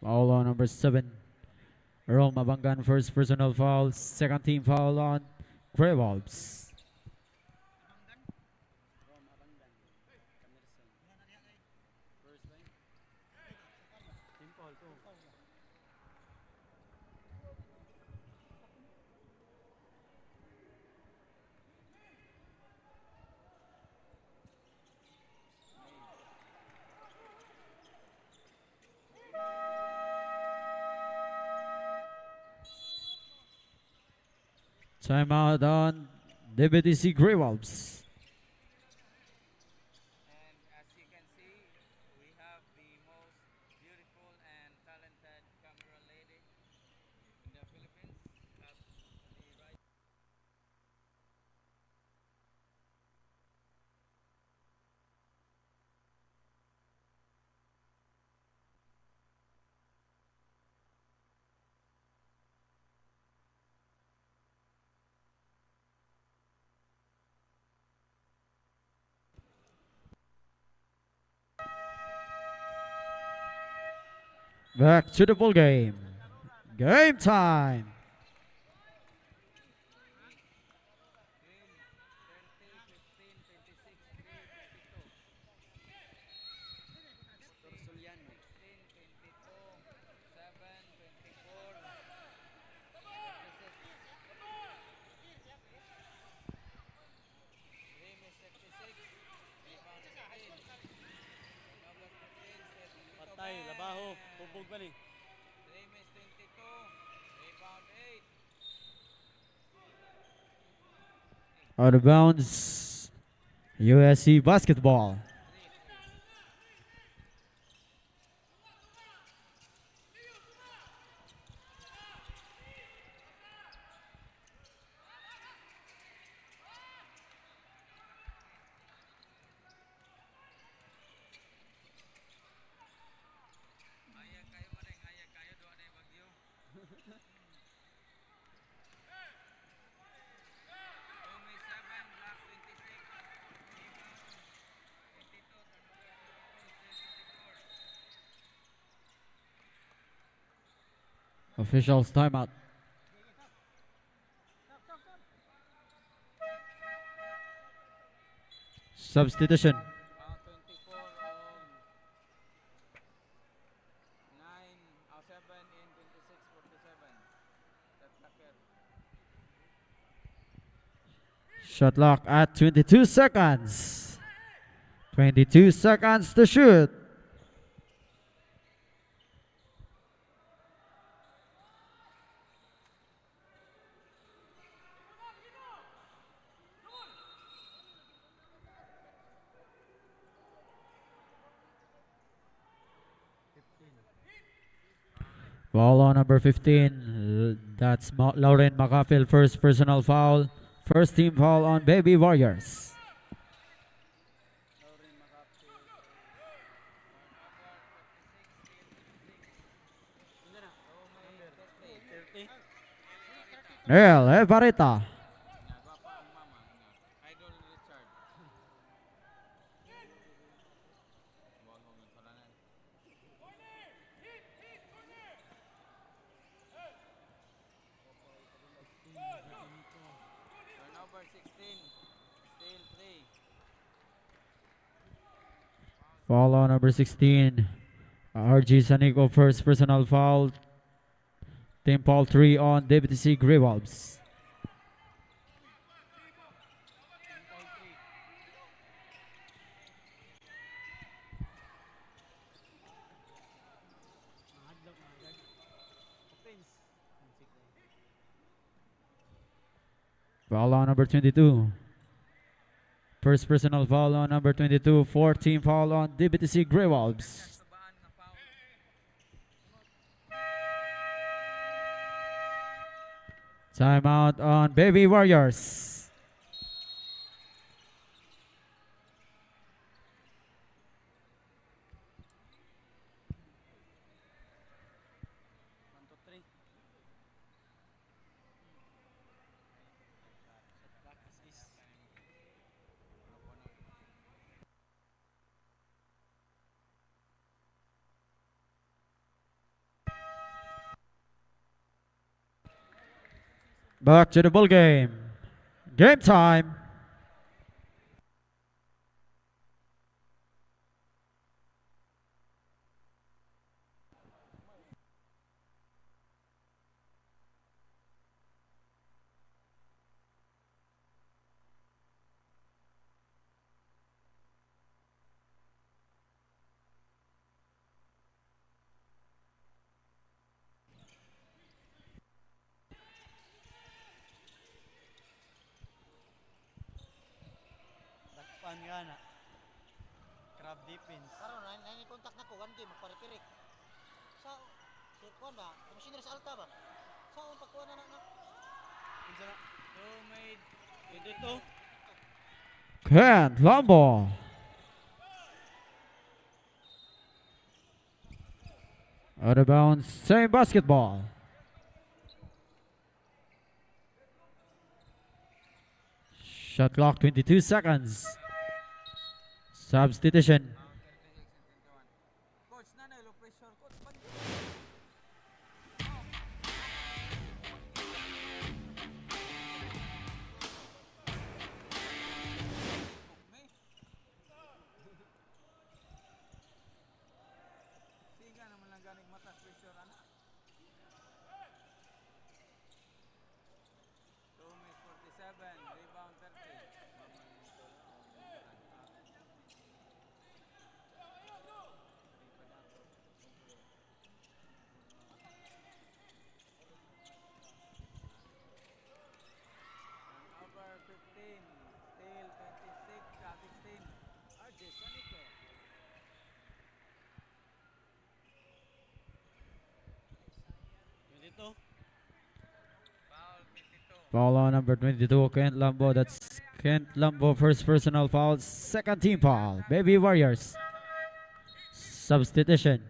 Foul on number 7. Rome Abangan, first personal foul. Second team foul on Grey Wolves. Timeout on DBTC Grey Wolves. And as you can see, we have the most beautiful and talented camera lady in the Philippines. At the right. Back to the ball game. Game time. Patay, labaho, pupog pa ni. Remis 22, rebound 8. Out of bounds. USC basketball. Haya kayo maning, haya kayo doon na yung bagyo. Rumi 7, block 26, rebound 22, turnover 24. Officials timeout. Substitution. Round 24 on 9, 7 in 26, 47. That player. Shot clock at 22 seconds. 22 seconds to shoot. Foul on number 15. That's Lauren McAfee, first personal foul. First team foul on Baby Warriors. Neil Evarita. Papa ang mama, Idol Richard. Ball home yung kalanan. Turnover 16, still 3. Foul on number 16. RG Sanico, first personal foul. Team foul 3 on DBTC Grey Wolves. Foul on number 22. First personal foul on number 22, 14 foul on DBTC Grey Wolves. Tabaan na foul. Timeout on Baby Warriors. One, two, three. Practice is Back to the ball game. Game time. dakpan nga na. Crab defense. Karon na contact nako one game magpare-pirik. Sa si kuan ba? Commissioner sa alta ba? Sa on pagkuan na na. Unsa na? So made 22. Ken Lambo. Out of bounds, same basketball. Shot clock 22 seconds. Substitution. Coach, nanay, low pressure. Coach, Siga naman lang ganig mata pressure, ana. 2 minutes 47, rebound 30. Over 15, still 26, 16. RJ Sonico. Dito. Foul 22. Foul on number 22, Kent Lambo. That's Kent Lambo, first personal foul, second team foul. Baby Warriors. Substitution.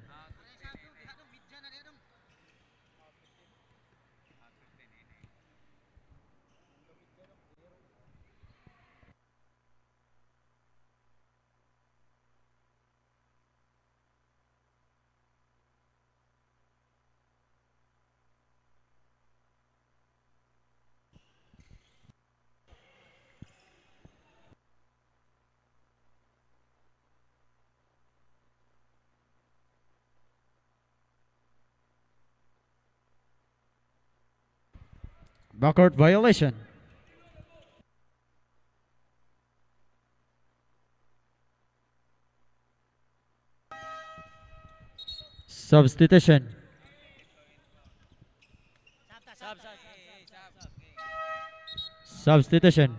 Backcourt violation. Substitution. Substitution.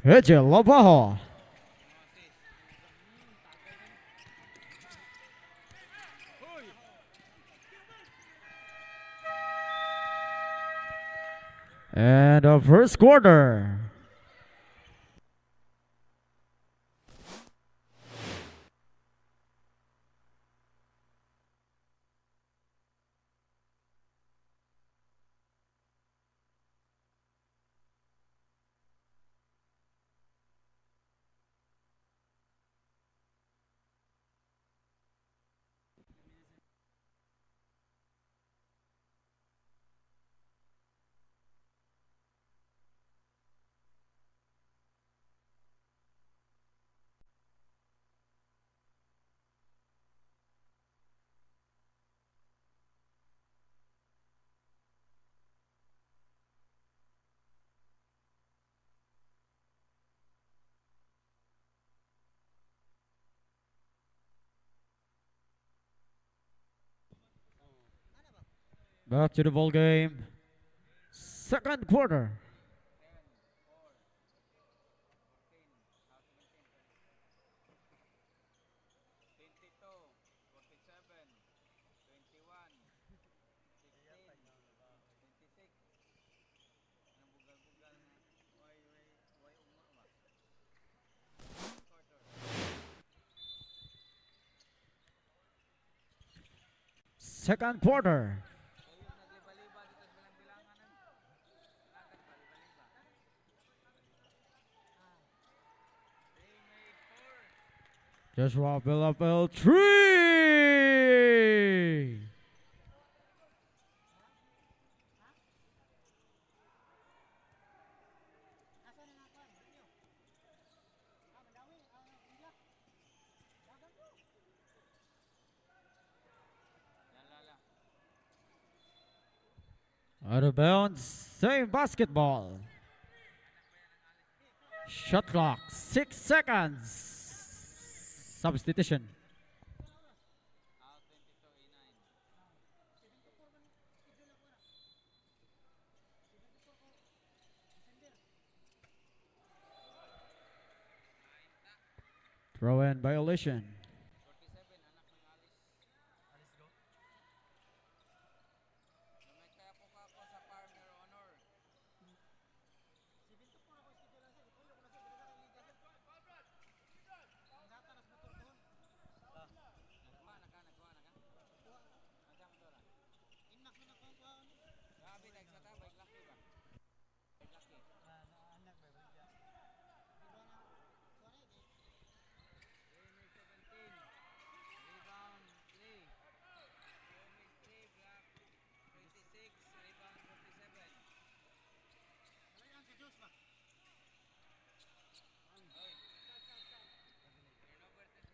Peche Labajo. And the first quarter. Back to the ball game. Second quarter. 2nd quarter. Joshua buildup 3. Out of bounds, same basketball. Shot clock, 6 seconds. Substitution. Throw in violation.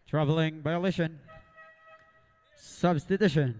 Traveling violation. Substitution.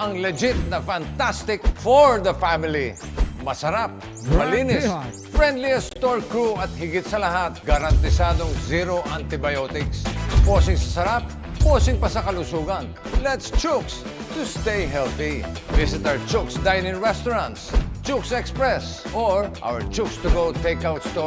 Ang legit na fantastic for the family. Masarap, malinis, friendliest store crew at higit sa lahat, garantisadong zero antibiotics. Posing sa sarap, posing pa sa kalusugan. Let's Chooks to stay healthy. Visit our Chooks dine-in restaurants, Chooks Express, or our Chooks to go takeout store.